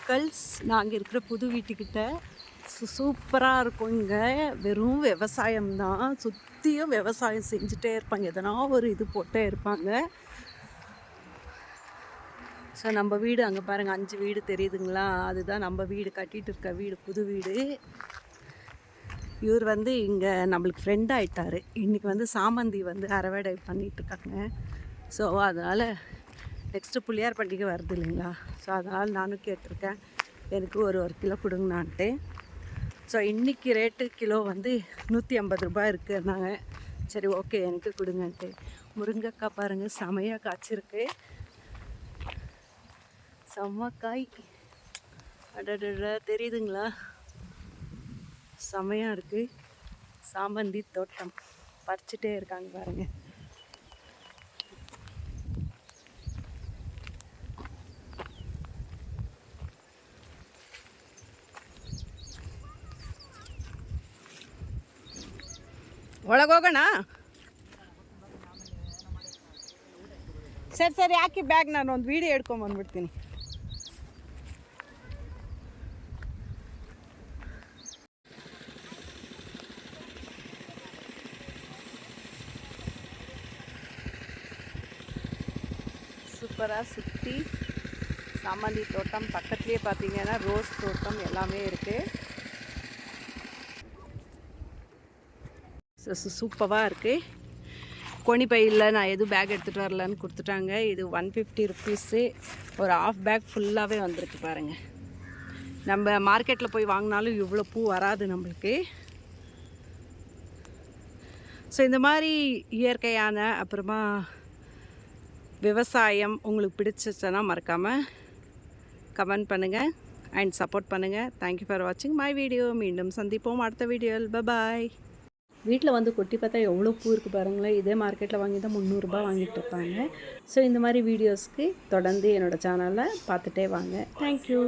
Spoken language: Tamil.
மக்கள்ஸ். நாங்கள் இருக்கிற புது வீட்டுக்கிட்ட சூப்பராக இருக்கும். இங்கே வெறும் விவசாயம் தான், சுற்றியும் விவசாயம் செஞ்சுட்டே இருப்பாங்க, எதனா ஒரு இது போட்டே இருப்பாங்க. ஸோ நம்ம வீடு அங்கே பாருங்கள், 5 வீடு தெரியுதுங்களா, அதுதான் நம்ம வீடு, கட்டிகிட்டு இருக்க வீடு, புது வீடு. இவர் வந்து இங்கே நம்மளுக்கு ஃப்ரெண்ட் ஆகிட்டார். இன்றைக்கி வந்து சாமந்தி வந்து அறுவடை பண்ணிகிட்ருக்காங்க. ஸோ அதனால் நெக்ஸ்ட்டு பிள்ளையார் பண்டிகை வருது இல்லைங்களா, ஸோ அதனால் நானும் கேட்டிருக்கேன் எனக்கு ஒரு கிலோ கொடுங்கண்ணான்ட்டு. ஸோ இன்றைக்கி ரேட்டு கிலோ வந்து 150 ரூபாய் இருக்குன்னாங்க. சரி ஓகே எனக்கு கொடுங்கன்ட்டு. முருங்கைக்காய் பாருங்கள் செமையாக காய்ச்சிருக்கு, செம்மக்காய். அடடா தெரியுதுங்களா, செமையாக இருக்குது. சாமந்தி தோட்டம் பறிச்சுட்டே இருக்காங்க பாருங்கள். ಒಳಗೋಗೋಣ. ಸರಿ ಸರಿ ಹಾಕಿ ಬ್ಯಾಗ್, ನಾನು ಒಂದು ವೀಡಿಯೋ ಹಿಡ್ಕೊಂಬಂದ್ಬಿಡ್ತೀನಿ. சூப்பராக சுற்றி சாமந்தி தோட்டம், பக்கத்துலேயே பார்த்தீங்கன்னா ரோஸ் தோட்டம் எல்லாமே இருக்குது. சூப்பராக இருக்குது. கோணிப்பையில் நான் எதுவும் பேக் எடுத்துகிட்டு வரலன்னு கொடுத்துட்டாங்க. இது 150 ருப்பீஸு. ஒரு ஆஃப் பேக் ஃபுல்லாகவே வந்திருக்கு பாருங்கள். நம்ம மார்க்கெட்டில் போய் வாங்கினாலும் இவ்வளோ பூ வராது நம்மளுக்கு. ஸோ இந்த மாதிரி இயற்கையான அப்புறமா விவசாயம் உங்களுக்கு பிடிச்சிச்சுன்னா மறக்காமல் கமெண்ட் பண்ணுங்கள் அண்ட் சப்போர்ட் பண்ணுங்கள். தேங்க்யூ ஃபார் வாட்சிங் மை வீடியோ. மீண்டும் சந்திப்போம் அடுத்த வீடியோவில். பாய். வீட்டில் வந்து கொட்டி பார்த்தா எவ்வளோ பூ இருக்குது பாருங்களேன். இதே மார்க்கெட்டில் வாங்கி தான் 300 ரூபாய் வாங்கிட்டு இருப்பாங்க. ஸோ இந்த மாதிரி வீடியோஸ்க்கு தொடர்ந்து என்னோடய சேனலை பார்த்துட்டே வாங்க. தேங்க்யூ.